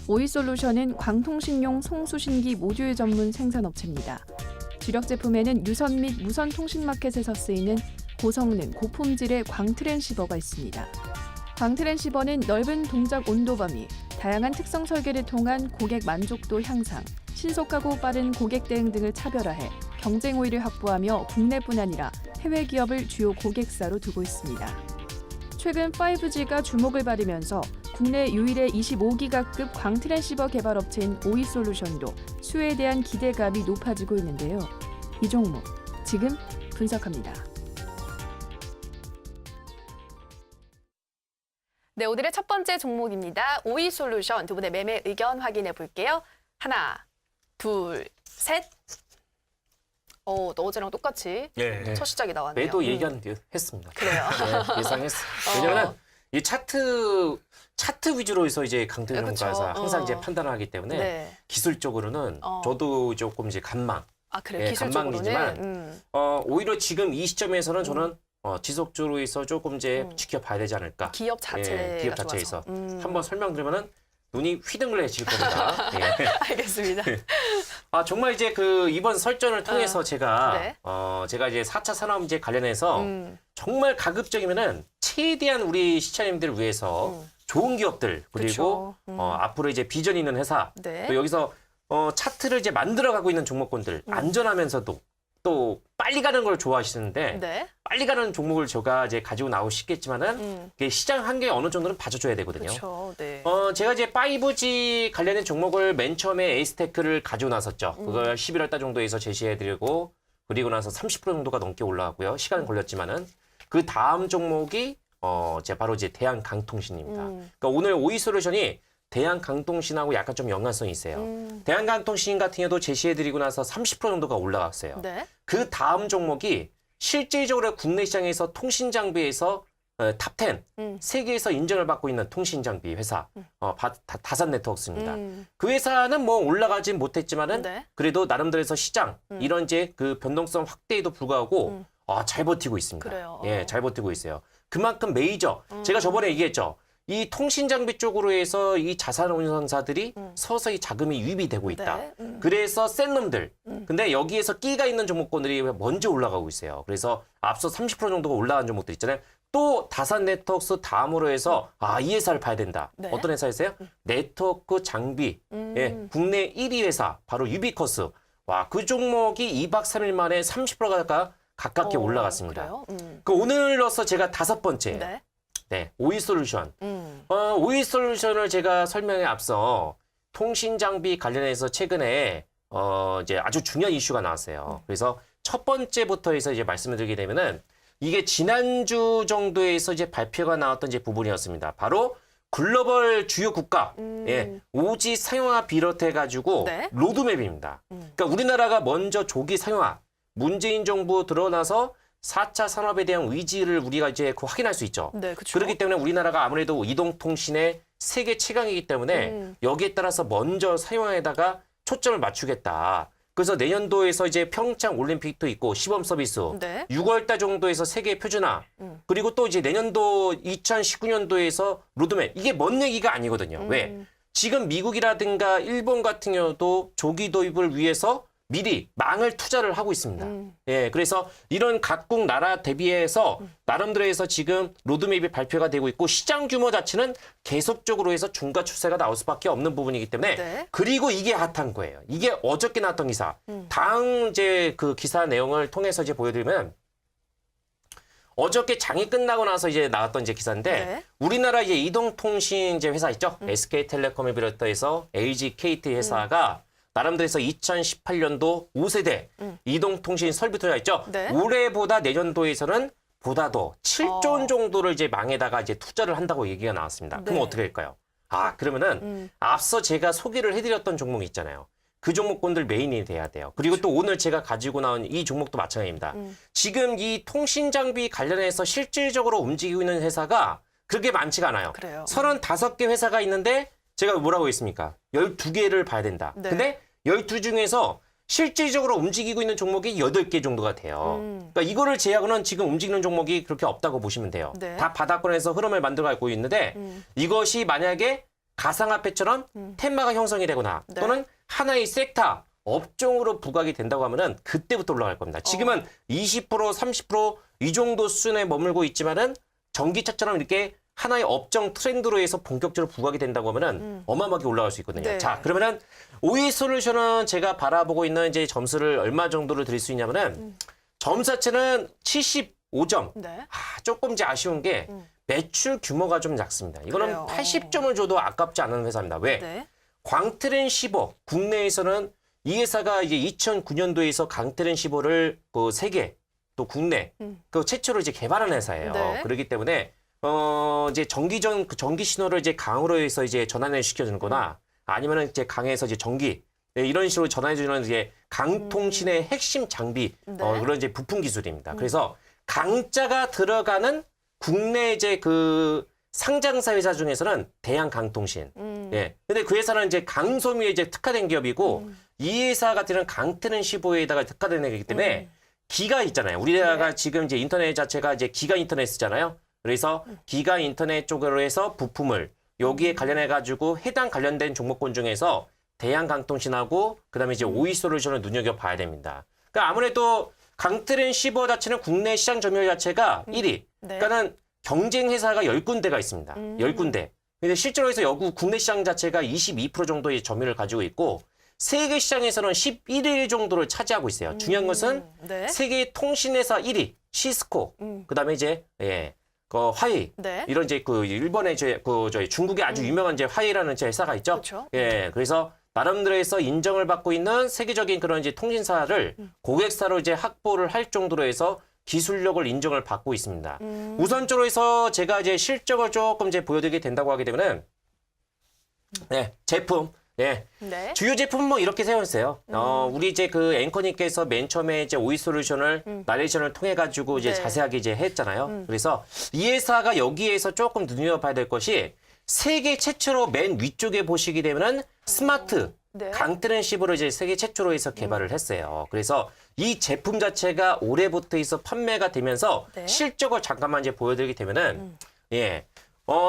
오이솔루션은 광통신용 송수신기 모듈 전문 생산업체입니다. 주력 제품에는 유선 및 무선 통신마켓에서 쓰이는 고성능, 고품질의 광트랜시버가 있습니다. 광트랜시버는 넓은 동작 온도 범위, 다양한 특성 설계를 통한 고객 만족도 향상, 신속하고 빠른 고객 대응 등을 차별화해 경쟁 우위를 확보하며 국내뿐 아니라 해외 기업을 주요 고객사로 두고 있습니다. 최근 5G가 주목을 받으면서 국내 유일의 25기가급 광트랜시버 개발 업체인 오이솔루션도 수혜에 대한 기대감이 높아지고 있는데요. 이 종목 지금 분석합니다. 네, 오늘의 첫 번째 종목입니다. 오이솔루션 두 분의 매매 의견 확인해 볼게요. 하나, 둘, 셋. 너 어제랑 똑같이 첫 시작이 나왔네요. 매도 예견했습니다. 그래요. 네, 예상했어. 왜냐면 이 차트 위주로 해서 이제 강태전문가에서 항상 이제 판단을 하기 때문에 네. 기술적으로는 저도 조금 이제 간망. 아, 그래요? 예, 기술적으로는? 간망이지만 오히려 지금 이 시점에서는 저는 지속적으로 해서 조금 이제 지켜봐야 되지 않을까. 기업 자체가 기업 자체에서 좋아서. 한번 설명드리면은 눈이 휘둥그레질 겁니다. 예. 알겠습니다. 정말 이제 그 이번 설전을 통해서 제가 네. 제가 이제 4차 산업인재 관련해서 정말 가급적이면은 최대한 우리 시청자님들을 위해서 좋은 기업들 그리고 앞으로 이제 비전 있는 회사 네. 또 여기서 차트를 이제 만들어가고 있는 종목군들 안전하면서도 또 빨리 가는 걸 좋아하시는데 네. 빨리 가는 종목을 제가 이제 가지고 나오고 싶겠지만은 시장 한계에 어느 정도는 봐줘야 되거든요. 그렇죠. 네. 제가 이제 5G 관련된 종목을 맨 처음에 에이스테크를 가지고 나섰죠. 그걸 11월 달 정도에서 제시해드리고 그리고 나서 30% 정도가 넘게 올라왔고요. 시간은 걸렸지만은 그 다음 종목이 바로 이제 대한강통신입니다. 그러니까 오늘 오이솔루션이 대한강통신하고 약간 좀 연관성이 있어요. 대한강통신 같은 경우도 제시해드리고 나서 30% 정도가 올라갔어요. 네. 그 다음 종목이 실질적으로 국내 시장에서 통신 장비에서 탑10 세계에서 인정을 받고 있는 통신 장비 회사 다산 네트워크스입니다. 그 회사는 뭐 올라가진 못했지만은 네. 그래도 나름대로서 시장 이런 이제 그 변동성 확대에도 불구하고 잘 버티고 있습니다. 그래요. 예, 잘 버티고 있어요. 그만큼 메이저 제가 저번에 얘기했죠. 이 통신 장비 쪽으로 해서 이 자산 운용사들이 서서히 자금이 유입이 되고 있다. 네. 그래서 센 놈들. 근데 여기에서 끼가 있는 종목군들이 먼저 올라가고 있어요. 그래서 앞서 30% 정도가 올라간 종목들 있잖아요. 또 다산 네트워크스 다음으로 해서 이 회사를 봐야 된다. 네. 어떤 회사였어요? 네트워크 장비. 예, 국내 1위 회사 바로 유비커스. 와, 그 종목이 2박 3일 만에 30%가 가깝게 올라갔습니다. 그래요? 그 오늘로서 제가 다섯 번째. 네. 네, 오이솔루션. 오이솔루션을 제가 설명에 앞서 통신 장비 관련해서 최근에 이제 아주 중요한 이슈가 나왔어요. 그래서 첫 번째부터 해서 이제 말씀을 드리게 되면은 이게 지난주 정도에서 이제 발표가 나왔던 이제 부분이었습니다. 바로 글로벌 주요 국가, 예, 오지 상용화 비롯해 가지고 네. 로드맵입니다. 그러니까 우리나라가 먼저 조기 상용화, 문재인 정부 들어나서 4차 산업에 대한 의지를 우리가 이제 확인할 수 있죠. 네, 그렇죠. 그렇기 때문에 우리나라가 아무래도 이동통신의 세계 최강이기 때문에 여기에 따라서 먼저 사용에다가 초점을 맞추겠다. 그래서 내년도에서 이제 평창 올림픽도 있고 시범 서비스, 네. 6월 달 정도에서 세계 표준화, 그리고 또 이제 내년도 2019년도에서 로드맵 이게 먼 얘기가 아니거든요. 왜? 지금 미국이라든가 일본 같은 경우도 조기 도입을 위해서 미리 망을 투자를 하고 있습니다. 예, 그래서 이런 각국 나라 대비해서 나름대로 해서 지금 로드맵이 발표가 되고 있고 시장 규모 자체는 계속적으로 해서 중과 추세가 나올 수밖에 없는 부분이기 때문에 네. 그리고 이게 핫한 거예요. 이게 어저께 나왔던 기사. 다음 이제 그 기사 내용을 통해서 이제 보여드리면 어저께 장이 끝나고 나서 이제 나왔던 이제 기사인데 네. 우리나라 이제 이동통신 이제 회사 있죠. SK텔레콤을 비롯해서 LG, KT 회사가 나름대로 해서 2018년도 5세대 이동통신 설비 투자 있죠. 네. 올해보다 내년도에서는 보다 더 7조 원 정도를 이제 망에다가 이제 투자를 한다고 얘기가 나왔습니다. 그럼 네. 어떻게 될까요? 그러면은 앞서 제가 소개를 해드렸던 종목이 있잖아요. 그 종목군들 메인이 돼야 돼요. 그리고 또 오늘 제가 가지고 나온 이 종목도 마찬가지입니다. 지금 이 통신 장비 관련해서 실질적으로 움직이고 있는 회사가 그렇게 많지가 않아요. 그래요. 35개 회사가 있는데 제가 뭐라고 했습니까? 12개를 봐야 된다. 네. 근데 12 중에서 실질적으로 움직이고 있는 종목이 8개 정도가 돼요. 그러니까 이거를 제약은 지금 움직이는 종목이 그렇게 없다고 보시면 돼요. 네. 다 바닥권에서 흐름을 만들어가고 있는데 이것이 만약에 가상화폐처럼 테마가 형성이 되거나 네. 또는 하나의 섹터, 업종으로 부각이 된다고 하면은 그때부터 올라갈 겁니다. 지금은 20%, 30%이 정도 수준에 머물고 있지만은 전기차처럼 이렇게 하나의 업종 트렌드로 해서 본격적으로 부각이 된다고 하면은 어마어마하게 올라갈 수 있거든요. 네. 자, 그러면은 OE솔루션은 제가 바라보고 있는 이제 점수를 얼마 정도를 드릴 수 있냐면은 점수 자체는 75점. 네. 조금 이제 아쉬운 게 매출 규모가 좀 작습니다. 이거는 그래요. 80점을 줘도 아깝지 않은 회사입니다. 왜? 네. 광트렌 15 국내에서는 이 회사가 이제 2009년도에서 광트렌 15를 그 세계 또 국내 그 최초로 이제 개발한 회사예요. 네. 그렇기 때문에 이제 전기 신호를 이제 강으로 해서 이제 전환을 시켜주는 거나 아니면은 이제 강에서 이제 전기 이런 식으로 전환해주는 이제 강통신의 핵심 장비 네. 그런 이제 부품 기술입니다. 그래서 강자가 들어가는 국내 이제 그 상장사 회사 중에서는 대한강통신. 예. 근데 그 회사는 이제 강소미에 이제 특화된 기업이고 이 회사 같은 경우는 강트렌 15에다가 특화된 회사이기 때문에 기가 있잖아요. 우리나라가 네. 지금 이제 인터넷 자체가 이제 기가 인터넷 쓰잖아요. 그래서 기가 인터넷 쪽으로 해서 부품을 여기에 관련해 가지고 해당 관련된 종목군 중에서 대한강통신하고 그다음에 이제 OE솔루션을 눈여겨봐야 됩니다. 그러니까 아무래도 강트렌 15 자체는 국내 시장 점유율 자체가 1위. 네. 그러니까는 경쟁 회사가 10군데가 있습니다. 10군데. 근데 실제로 해서 여기 국내 시장 자체가 22% 정도의 점유율을 가지고 있고 세계 시장에서는 11위 정도를 차지하고 있어요. 중요한 것은 네. 세계 통신회사 1위 시스코. 그다음에 이제 그 화웨이. 네. 이런 이제 그 일본의 저희 중국의 아주 유명한 이제 화웨이라는 이제 회사가 있죠. 그렇죠. 예. 그래서 나름대로 해서 인정을 받고 있는 세계적인 그런 이제 통신사를 고객사로 이제 확보를 할 정도로 해서 기술력을 인정을 받고 있습니다. 우선적으로 해서 제가 이제 실적을 조금 이제 보여드리게 된다고 하게 되면은 제품 네. 주요 제품은 뭐 이렇게 세웠어요. 우리 이제 그 앵커님께서 맨 처음에 이제 OE솔루션을 나레이션을 통해 가지고 이제 네. 자세하게 이제 했잖아요. 그래서 이 회사가 여기에서 조금 눈여겨봐야 될 것이 세계 최초로 맨 위쪽에 보시게 되면은 스마트 네. 강트렌 15를 이제 세계 최초로 해서 개발을 했어요. 그래서 이 제품 자체가 올해부터 해서 판매가 되면서 네. 실적을 잠깐만 이제 보여드리게 되면은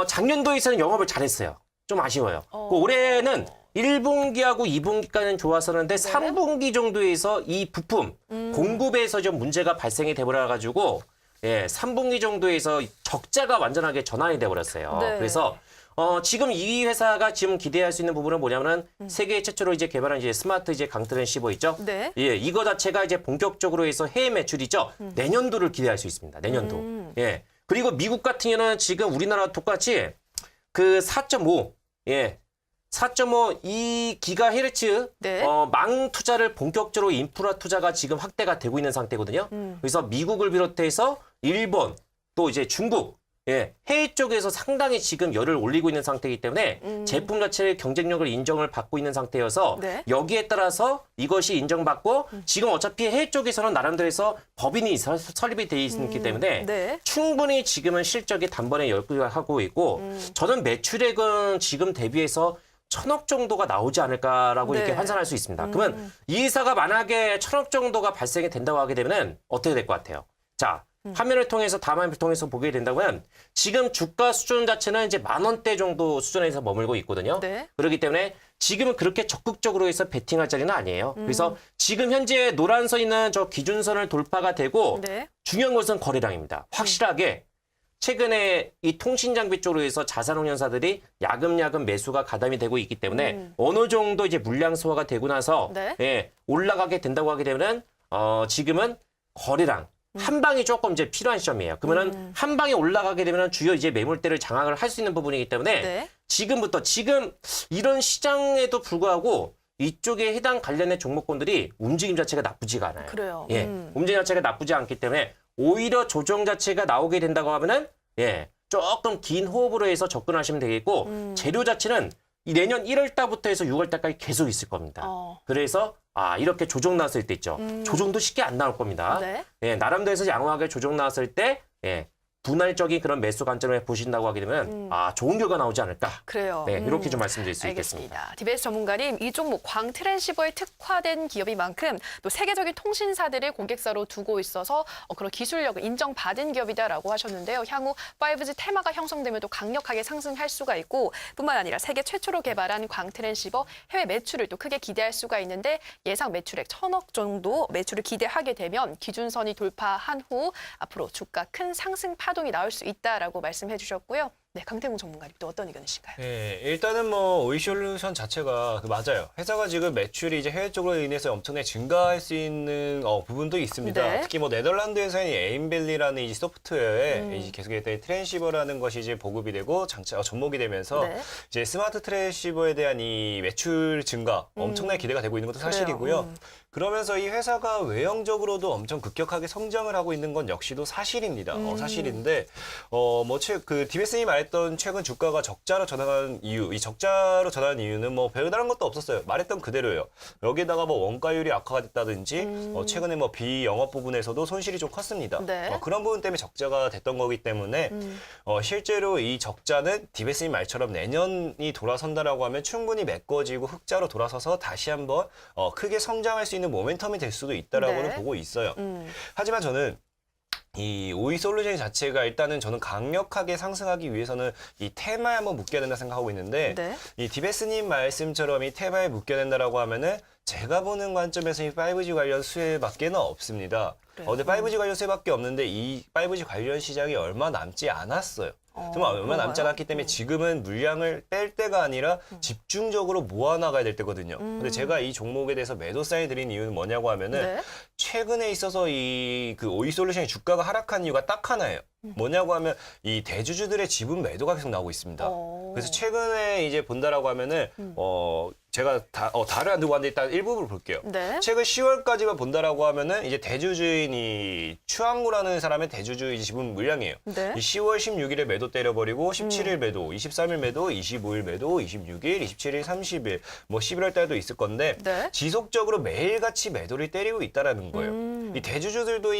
작년도에서는 영업을 잘했어요. 좀 아쉬워요. 그 올해는 1분기하고 2분기까지는 좋았었는데 3분기 정도에서 이 부품 공급에서 좀 문제가 발생이 돼버려가지고 3분기 정도에서 적자가 완전하게 전환이 돼버렸어요. 네. 그래서 지금 이 회사가 지금 기대할 수 있는 부분은 뭐냐면은 세계 최초로 이제 개발한 이제 스마트 이제 강트렌 15 있죠? 네. 예, 이거 자체가 이제 본격적으로 해서 해외 매출이죠. 내년도를 기대할 수 있습니다. 내년도. 예. 그리고 미국 같은 경우는 지금 우리나라 똑같이 그 4.5, 4.5 이 기가헤르츠 네. 망 투자를 본격적으로 인프라 투자가 지금 확대가 되고 있는 상태거든요. 그래서 미국을 비롯해서 일본 또 이제 중국 해외 쪽에서 상당히 지금 열을 올리고 있는 상태이기 때문에 제품 자체의 경쟁력을 인정을 받고 있는 상태여서 네. 여기에 따라서 이것이 인정받고 지금 어차피 해외 쪽에서는 나름대로 해서 법인이 설립이 돼 있기 때문에 네. 충분히 지금은 실적이 단번에 열하고 있고 저는 매출액은 지금 대비해서 1,000억 정도가 나오지 않을까라고 네. 이렇게 환산할 수 있습니다. 그러면 이 회사가 만약에 1,000억 정도가 발생이 된다고 하게 되면은 어떻게 될 것 같아요? 자, 화면을 통해서 다음 화면을 통해서 보게 된다면 지금 주가 수준 자체는 이제 10,000원대 정도 수준에서 머물고 있거든요. 네. 그렇기 때문에 지금은 그렇게 적극적으로 해서 베팅할 자리는 아니에요. 그래서 지금 현재 노란 선 있는 저 기준선을 돌파가 되고 네. 중요한 것은 거래량입니다. 확실하게 최근에 이 통신 장비 쪽으로 해서 자산운용사들이 야금야금 매수가 가담이 되고 있기 때문에 어느 정도 이제 물량 소화가 되고 나서 네. 올라가게 된다고 하게 되면은 지금은 거래량 한 방이 조금 이제 필요한 시점이에요. 그러면은 한 방에 올라가게 되면은 주요 이제 매물대를 장악을 할 수 있는 부분이기 때문에 네. 지금부터 지금 이런 시장에도 불구하고 이쪽에 해당 관련된 종목군들이 움직임 자체가 나쁘지가 않아요. 그래요. 움직임 자체가 나쁘지 않기 때문에 오히려 조정 자체가 나오게 된다고 하면은 조금 긴 호흡으로 해서 접근하시면 되겠고 재료 자체는 이 내년 1월 달부터 해서 6월 달까지 계속 있을 겁니다. 그래서 이렇게 조정 나왔을 때 있죠. 조정도 쉽게 안 나올 겁니다. 네. 나름대로 해서 양호하게 조정 나왔을 때 분할적인 그런 매수 관점을 보신다고 하게 되면 좋은 결과 나오지 않을까. 그래요. 네, 이렇게 좀 말씀드릴 수 있겠습니다. 알겠습니다. DBS 전문가님, 이 종목 광트랜시버에 특화된 기업인 만큼 또 세계적인 통신사들을 고객사로 두고 있어서 그런 기술력을 인정받은 기업이다라고 하셨는데요. 향후 5G 테마가 형성되면 또 강력하게 상승할 수가 있고 뿐만 아니라 세계 최초로 개발한 광트랜시버 해외 매출을 또 크게 기대할 수가 있는데 예상 매출액 1,000억 정도 매출을 기대하게 되면 기준선이 돌파한 후 앞으로 주가 큰 상승 파동이 나올 수 있다라고 말씀해 주셨고요. 네, 강태공 전문가님 또 어떤 의견이신가요? 네, 일단은 뭐 오이솔루션 자체가 맞아요. 회사가 지금 매출이 이제 해외 쪽으로 인해서 엄청나게 증가할 수 있는 부분도 있습니다. 네. 특히 뭐 네덜란드에서는 에임밸리라는 이 소프트웨어에 이제 계속했던 트랜시버라는 것이 이제 보급이 되고 접목이 되면서 네. 이제 스마트 트랜시버에 대한 이 매출 증가 엄청나게 기대가 되고 있는 것도 사실이고요. 그러면서 이 회사가 외형적으로도 엄청 급격하게 성장을 하고 있는 건 역시도 사실입니다. 사실인데 그 디베스님이 말했던 최근 주가가 적자로 전환한 이유, 이 적자로 전환한 이유는 뭐 별다른 것도 없었어요. 말했던 그대로예요. 여기에다가 뭐 원가율이 악화가 됐다든지 최근에 뭐 비영업 부분에서도 손실이 좀 컸습니다. 네. 그런 부분 때문에 적자가 됐던 거기 때문에 실제로 이 적자는 디베스님 말처럼 내년이 돌아선다라고 하면 충분히 메꿔지고 흑자로 돌아서서 다시 한번 크게 성장할 수 있는 모멘텀이 될 수도 있다라고는 네. 보고 있어요. 하지만 저는 이 오이솔루션 자체가 일단은 저는 강력하게 상승하기 위해서는 이 테마에 한번 묶여야 된다 생각하고 있는데 네. 이 디베스님 말씀처럼 이 테마에 묶여야 된다라고 하면은 제가 보는 관점에서 이 5G 관련 수혜밖에는 없습니다. 근데 5G 관련 수혜밖에 없는데 이 5G 관련 시장이 얼마 남지 않았어요. 정말 얼마 남지 않았기 때문에 지금은 물량을 뺄 때가 아니라 집중적으로 모아나가야 될 때거든요. 근데 제가 이 종목에 대해서 매도 사인 드린 이유는 뭐냐고 하면은 네. 최근에 있어서 이 그 오이솔루션의 주가가 하락한 이유가 딱 하나예요. 뭐냐고 하면 이 대주주들의 지분 매도가 계속 나오고 있습니다. 그래서 최근에 이제 본다라고 하면은 제가 다를 안 두고 왔는데 일단 일부분을 볼게요. 네. 최근 10월까지만 본다라고 하면은 이제 대주주인 이 추항구라는 사람의 대주주 지분 물량이에요. 네. 이 10월 16일에 매도 때려버리고 17일 매도, 23일 매도, 25일 매도, 26일, 27일, 30일, 뭐 11월 달도 있을 건데 네. 지속적으로 매일같이 매도를 때리고 있다라는 거예요. 이 대주주들도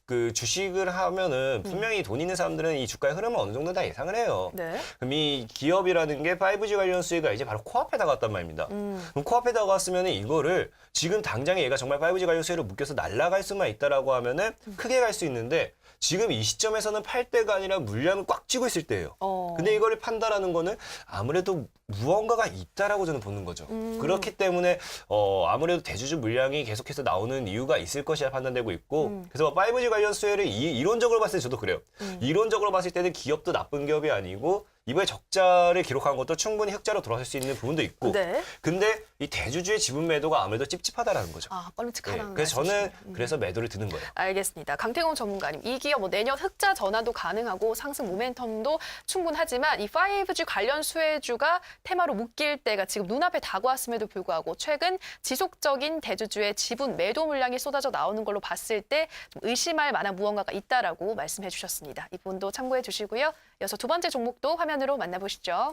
그 주식을 하면은 분명히 돈 있는 사람들은 이 주가의 흐름을 어느 정도 다 예상을 해요. 네. 그럼 이 기업이라는 게 5G 관련 수혜가 이제 바로 코앞에 다가왔단 말입니다. 그럼 코앞에 다가왔으면 이거를 지금 당장에 얘가 정말 5G 관련 수혜로 묶여서 날아갈 수만 있다라고 하면은 크게 갈 수 있는데 지금 이 시점에서는 팔 때가 아니라 물량을 꽉 쥐고 있을 때예요. 근데 이거를 판다라는 거는 아무래도 무언가가 있다라고 저는 보는 거죠. 그렇기 때문에 아무래도 대주주 물량이 계속해서 나오는 이유가 있을 것이라 판단되고 있고 그래서 5G 관련 수혜를 이론적으로 봤을 때 저도 그래요. 이론적으로 봤을 때는 기업도 나쁜 기업이 아니고 이번에 적자를 기록한 것도 충분히 흑자로 돌아설 수 있는 부분도 있고 네. 근데 이 대주주의 지분 매도가 아무래도 찝찝하다라는 거죠. 껄쩍하다는 그래서 저는 말씀이시네요. 그래서 매도를 드는 거예요. 알겠습니다. 강태공 전문가님, 이 기업 내년 흑자 전환도 가능하고 상승 모멘텀도 충분하지만 이 5G 관련 수혜주가 테마로 묶일 때가 지금 눈앞에 다가왔음에도 불구하고 최근 지속적인 대주주의 지분 매도 물량이 쏟아져 나오는 걸로 봤을 때 좀 의심할 만한 무언가가 있다라고 말씀해 주셨습니다. 이 부분도 참고해 주시고요. 이어서 두 번째 종목도 화면으로 만나보시죠.